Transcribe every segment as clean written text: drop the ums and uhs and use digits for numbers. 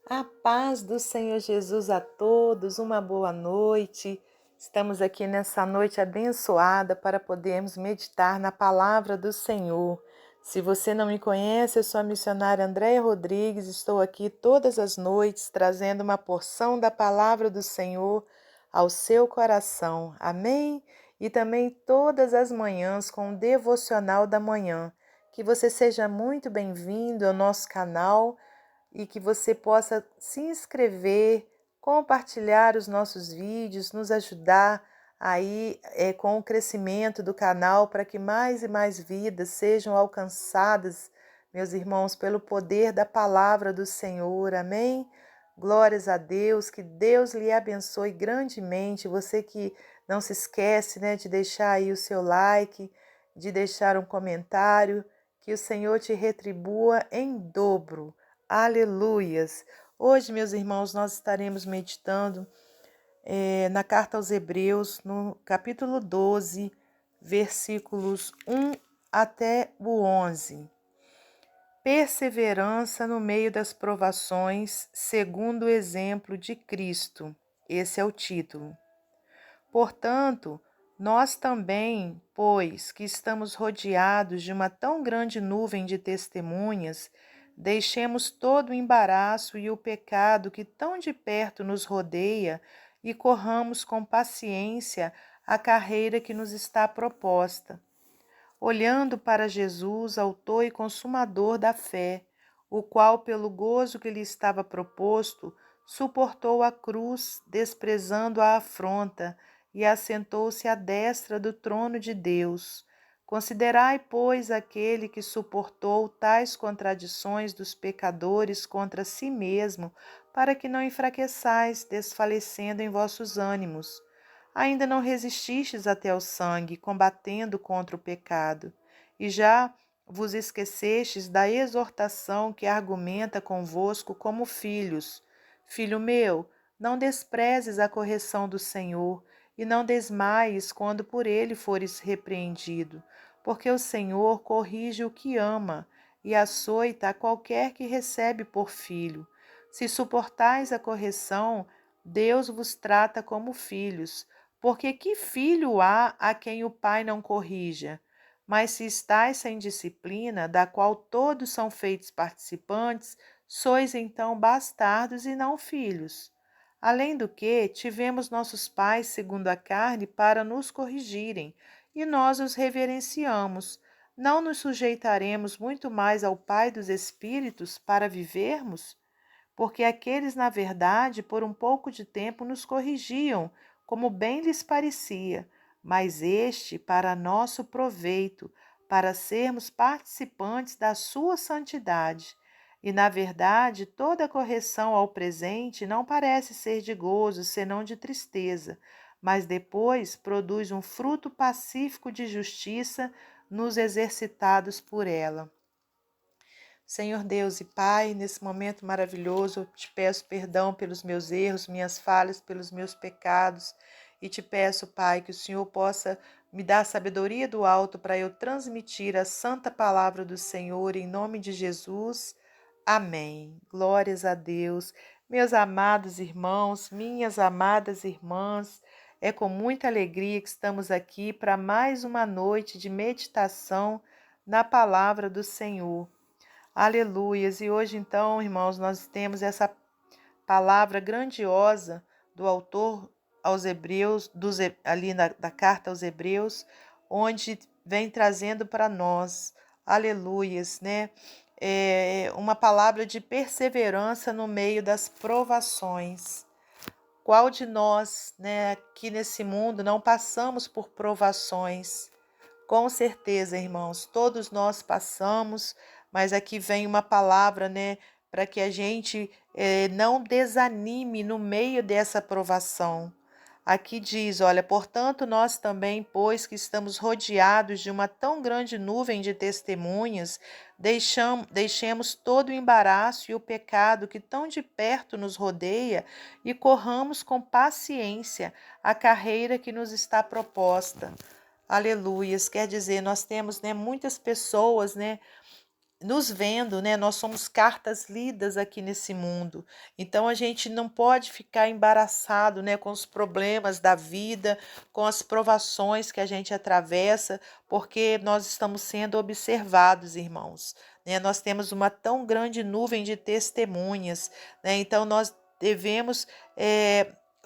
A paz do Senhor Jesus a todos, uma boa noite. Estamos aqui nessa noite abençoada para podermos meditar na palavra do Senhor. Se você não me conhece, eu sou a missionária Andréia Rodrigues, estou aqui todas as noites trazendo uma porção da palavra do Senhor ao seu coração. Amém? E também todas as manhãs com o devocional da manhã. Que você seja muito bem-vindo ao nosso canal e que você possa se inscrever, compartilhar os nossos vídeos, nos ajudar aí com o crescimento do canal para que mais e mais vidas sejam alcançadas, meus irmãos, pelo poder da palavra do Senhor. Amém? Glórias a Deus, que Deus lhe abençoe grandemente. Você que não se esquece, né, de deixar aí o seu like, de deixar um comentário, que o Senhor te retribua em dobro. Aleluias! Hoje, meus irmãos, nós estaremos meditando na carta aos Hebreus, no capítulo 12, versículos 1 até o 11. Perseverança no meio das provações, segundo o exemplo de Cristo. Esse é o título. Portanto, nós também, pois que estamos rodeados de uma tão grande nuvem de testemunhas, deixemos todo o embaraço e o pecado que tão de perto nos rodeia e corramos com paciência a carreira que nos está proposta, olhando para Jesus, autor e consumador da fé, o qual, pelo gozo que lhe estava proposto, suportou a cruz, desprezando a afronta, e assentou-se à destra do trono de Deus. Considerai, pois, aquele que suportou tais contradições dos pecadores contra si mesmo, para que não enfraqueçais, desfalecendo em vossos ânimos. Ainda não resististes até ao sangue, combatendo contra o pecado, e já vos esquecestes da exortação que argumenta convosco como filhos. Filho meu, não desprezes a correção do Senhor, e não desmaies quando por ele fores repreendido, porque o Senhor corrige o que ama, e açoita a qualquer que recebe por filho. Se suportais a correção, Deus vos trata como filhos. Porque que filho há a quem o pai não corrija? Mas se estáis sem disciplina, da qual todos são feitos participantes, sois então bastardos e não filhos. Além do que, tivemos nossos pais segundo a carne para nos corrigirem, e nós os reverenciamos. Não nos sujeitaremos muito mais ao Pai dos Espíritos para vivermos? Porque aqueles, na verdade, por um pouco de tempo nos corrigiam, como bem lhes parecia, mas este para nosso proveito, para sermos participantes da sua santidade. E, na verdade, toda correção ao presente não parece ser de gozo, senão de tristeza, mas depois produz um fruto pacífico de justiça nos exercitados por ela. Senhor Deus e Pai, nesse momento maravilhoso, eu te peço perdão pelos meus erros, minhas falhas, pelos meus pecados, e te peço, Pai, que o Senhor possa me dar a sabedoria do alto para eu transmitir a santa palavra do Senhor, em nome de Jesus. Amém. Glórias a Deus. Meus amados irmãos, minhas amadas irmãs, é com muita alegria que estamos aqui para mais uma noite de meditação na palavra do Senhor. Aleluias! E hoje, então, irmãos, nós temos essa palavra grandiosa do autor aos Hebreus, ali da carta aos Hebreus, onde vem trazendo para nós, aleluias, né? Uma palavra de perseverança no meio das provações. Qual de nós, né, aqui nesse mundo, não passamos por provações? Com certeza, irmãos, todos nós passamos, mas aqui vem uma palavra, né, para que a gente não desanime no meio dessa provação. Aqui diz, olha, portanto, nós também, pois que estamos rodeados de uma tão grande nuvem de testemunhas, deixemos todo o embaraço e o pecado que tão de perto nos rodeia e corramos com paciência a carreira que nos está proposta. Aleluias, quer dizer, nós temos, né, muitas pessoas, né, nos vendo, né? Nós somos cartas lidas aqui nesse mundo. Então a gente não pode ficar embaraçado, né, com os problemas da vida, com as provações que a gente atravessa, porque nós estamos sendo observados, irmãos, né? Nós temos uma tão grande nuvem de testemunhas, né? Então nós devemos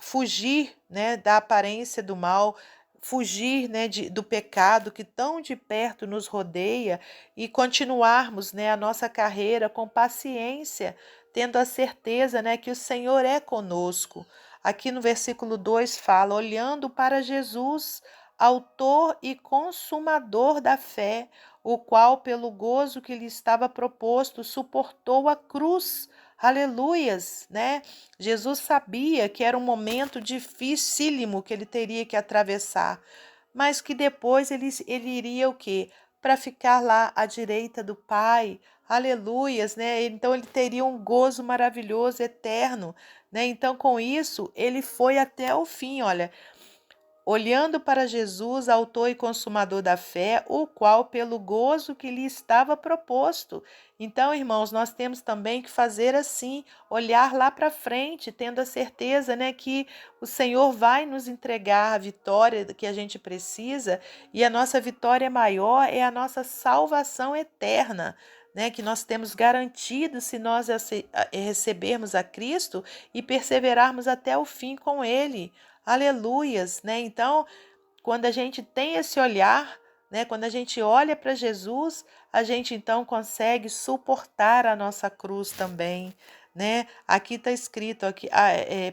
fugir, né, da aparência do mal, fugir, né, do pecado que tão de perto nos rodeia e continuarmos, né, a nossa carreira com paciência, tendo a certeza, né, que o Senhor é conosco. Aqui no versículo 2 fala: olhando para Jesus, autor e consumador da fé, o qual, pelo gozo que lhe estava proposto, suportou a cruz. Aleluias, né? Jesus sabia que era um momento dificílimo que ele teria que atravessar, mas que depois ele iria o quê? Para ficar lá à direita do Pai. Aleluias, né? Então ele teria um gozo maravilhoso, eterno, né? Então com isso ele foi até o fim, olha, olhando para Jesus, autor e consumador da fé, o qual pelo gozo que lhe estava proposto. Então, irmãos, nós temos também que fazer assim, olhar lá para frente, tendo a certeza, né, que o Senhor vai nos entregar a vitória que a gente precisa, e a nossa vitória maior é a nossa salvação eterna, né, que nós temos garantido se nós recebermos a Cristo e perseverarmos até o fim com Ele. Aleluias, né? Então, quando a gente tem esse olhar, né? Quando a gente olha para Jesus, a gente então consegue suportar a nossa cruz também, né? Aqui está escrito aqui,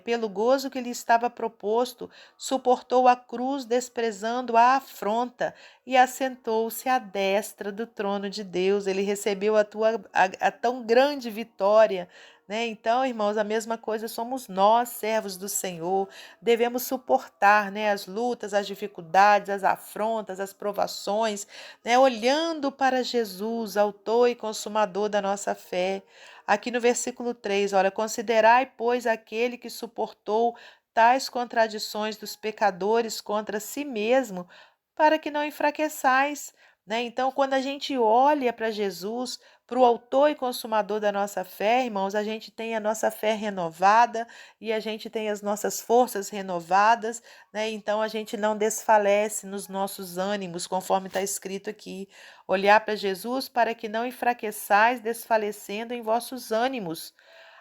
pelo gozo que lhe estava proposto, suportou a cruz, desprezando a afronta, e assentou-se à destra do trono de Deus. Ele recebeu a tão grande vitória. Né? Então, irmãos, a mesma coisa somos nós, servos do Senhor, devemos suportar, né, as lutas, as dificuldades, as afrontas, as provações, né, olhando para Jesus, autor e consumador da nossa fé. Aqui no versículo 3, olha, considerai, pois, aquele que suportou tais contradições dos pecadores contra si mesmo, para que não enfraqueçais. Né? Então, quando a gente olha para Jesus, para o autor e consumador da nossa fé, irmãos, a gente tem a nossa fé renovada e a gente tem as nossas forças renovadas, né? Então a gente não desfalece nos nossos ânimos, conforme está escrito aqui. Olhar para Jesus para que não enfraqueçais, desfalecendo em vossos ânimos.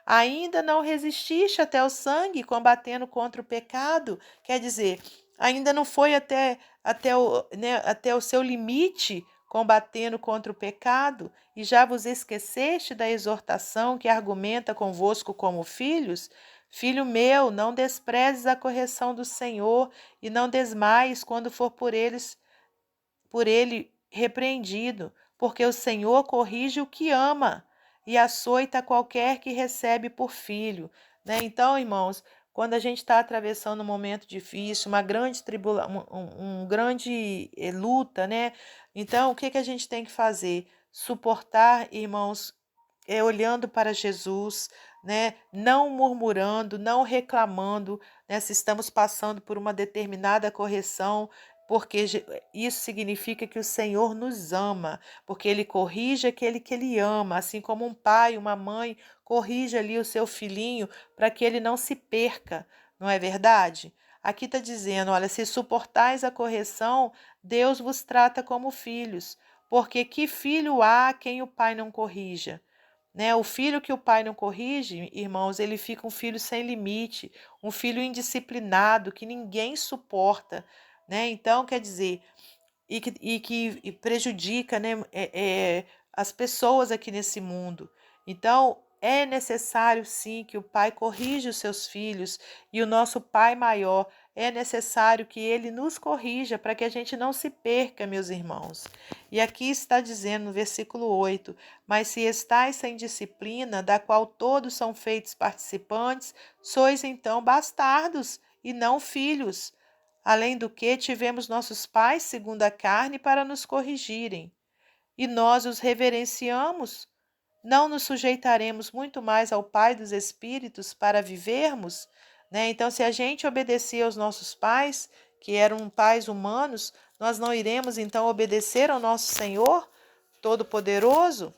Ainda não resististe até o sangue, combatendo contra o pecado. Quer dizer, ainda não foi até o seu limite, combatendo contra o pecado, e já vos esqueceste da exortação que argumenta convosco como filhos? Filho meu, não desprezes a correção do Senhor, e não desmaies quando for por ele repreendido, porque o Senhor corrige o que ama e açoita qualquer que recebe por filho. Né? Então, irmãos, quando a gente está atravessando um momento difícil, uma grande tribulação, grande luta, né? Então, o que que a gente tem que fazer? Suportar, irmãos, olhando para Jesus, né? Não murmurando, não reclamando, né? Se estamos passando por uma determinada correção, porque isso significa que o Senhor nos ama, porque Ele corrige aquele que Ele ama, assim como um pai, uma mãe corrige ali o seu filhinho para que ele não se perca, não é verdade? Aqui está dizendo, olha, se suportais a correção, Deus vos trata como filhos, porque que filho há quem o pai não corrija? Né? O filho que o pai não corrige, irmãos, ele fica um filho sem limite, um filho indisciplinado, que ninguém suporta. Né? Então, quer dizer, e que prejudica, né, as pessoas aqui nesse mundo. Então, é necessário sim que o pai corrija os seus filhos, e o nosso Pai maior é necessário que ele nos corrija para que a gente não se perca, meus irmãos. E aqui está dizendo no versículo 8: mas se estáis sem disciplina, da qual todos são feitos participantes, sois então bastardos e não filhos. Além do que, tivemos nossos pais segundo a carne para nos corrigirem, e nós os reverenciamos. Não nos sujeitaremos muito mais ao Pai dos Espíritos para vivermos? Né? Então, se a gente obedecer aos nossos pais, que eram pais humanos, nós não iremos então obedecer ao nosso Senhor Todo-Poderoso?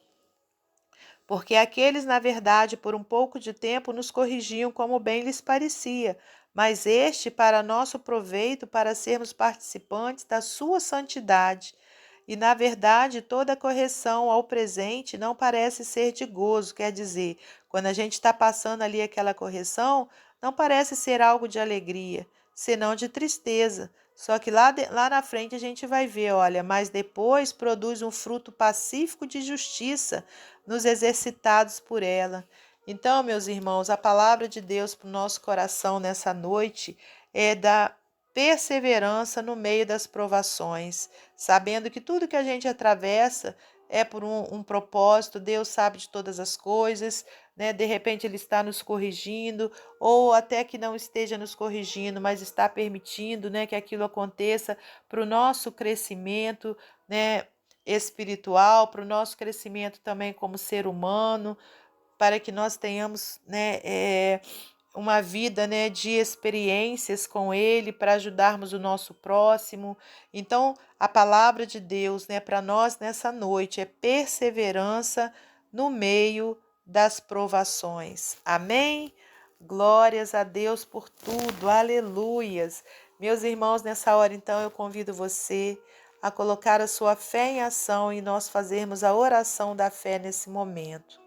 Porque aqueles, na verdade, por um pouco de tempo nos corrigiam como bem lhes parecia, mas este para nosso proveito, para sermos participantes da sua santidade. E, na verdade, toda correção ao presente não parece ser de gozo, quer dizer, quando a gente está passando ali aquela correção, não parece ser algo de alegria, senão de tristeza. Só que lá na frente a gente vai ver, olha, mas depois produz um fruto pacífico de justiça nos exercitados por ela. Então, meus irmãos, a palavra de Deus para o nosso coração nessa noite é da perseverança no meio das provações, sabendo que tudo que a gente atravessa é por um propósito, Deus sabe de todas as coisas, né? De repente Ele está nos corrigindo, ou até que não esteja nos corrigindo, mas está permitindo, né, que aquilo aconteça para o nosso crescimento, né, espiritual, para o nosso crescimento também como ser humano, para que nós tenhamos, né, uma vida, né, de experiências com Ele para ajudarmos o nosso próximo. Então, a palavra de Deus, né, para nós nessa noite é perseverança no meio das provações. Amém? Glórias a Deus por tudo. Aleluias. Meus irmãos, nessa hora então eu convido você a colocar a sua fé em ação e nós fazermos a oração da fé nesse momento.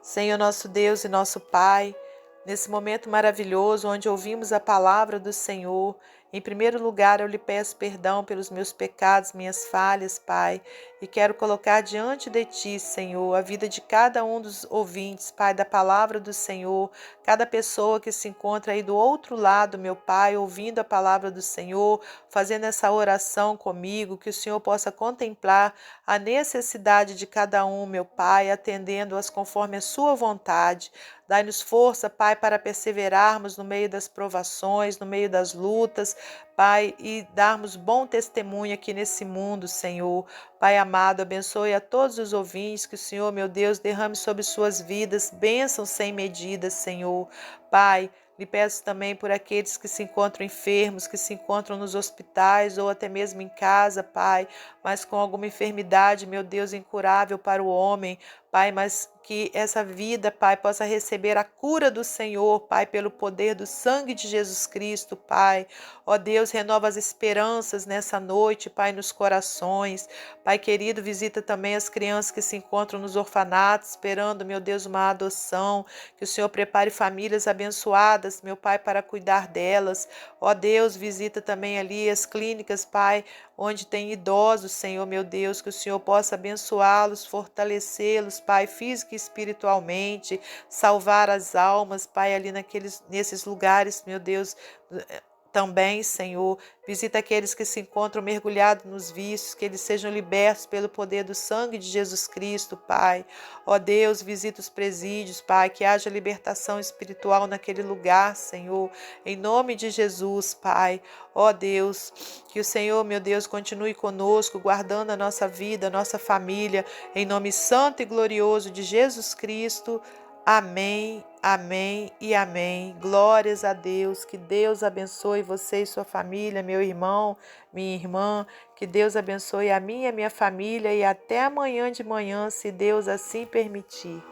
Senhor nosso Deus e nosso Pai, nesse momento maravilhoso onde ouvimos a palavra do Senhor, em primeiro lugar eu lhe peço perdão pelos meus pecados, minhas falhas, Pai, e quero colocar diante de Ti, Senhor, a vida de cada um dos ouvintes, Pai, da palavra do Senhor, cada pessoa que se encontra aí do outro lado, meu Pai, ouvindo a palavra do Senhor, fazendo essa oração comigo, que o Senhor possa contemplar a necessidade de cada um, meu Pai, atendendo-as conforme a sua vontade. Dai-nos força, Pai, para perseverarmos no meio das provações, no meio das lutas, Pai, e darmos bom testemunho aqui nesse mundo, Senhor. Pai amado, abençoe a todos os ouvintes, que o Senhor, meu Deus, derrame sobre suas vidas bênçãos sem medidas, Senhor. Pai, lhe peço também por aqueles que se encontram enfermos, que se encontram nos hospitais ou até mesmo em casa, Pai, mas com alguma enfermidade, meu Deus, incurável para o homem, Pai, mas que essa vida, Pai, possa receber a cura do Senhor, Pai, pelo poder do sangue de Jesus Cristo, Pai. Ó Deus, renova as esperanças nessa noite, Pai, nos corações. Pai querido, visita também as crianças que se encontram nos orfanatos, esperando, meu Deus, uma adoção. Que o Senhor prepare famílias abençoadas, meu Pai, para cuidar delas. Ó Deus, visita também ali as clínicas, Pai, onde tem idosos, Senhor, meu Deus, que o Senhor possa abençoá-los, fortalecê-los, Pai, física e espiritualmente, salvar as almas, Pai, ali nesses lugares, meu Deus, também, Senhor, visita aqueles que se encontram mergulhados nos vícios, que eles sejam libertos pelo poder do sangue de Jesus Cristo, Pai. Ó Deus, visita os presídios, Pai, que haja libertação espiritual naquele lugar, Senhor, em nome de Jesus, Pai. Ó Deus, que o Senhor, meu Deus, continue conosco, guardando a nossa vida, a nossa família, em nome santo e glorioso de Jesus Cristo. Amém, amém e amém. Glórias a Deus. Que Deus abençoe você e sua família, meu irmão, minha irmã. Que Deus abençoe a minha família e até amanhã de manhã, se Deus assim permitir.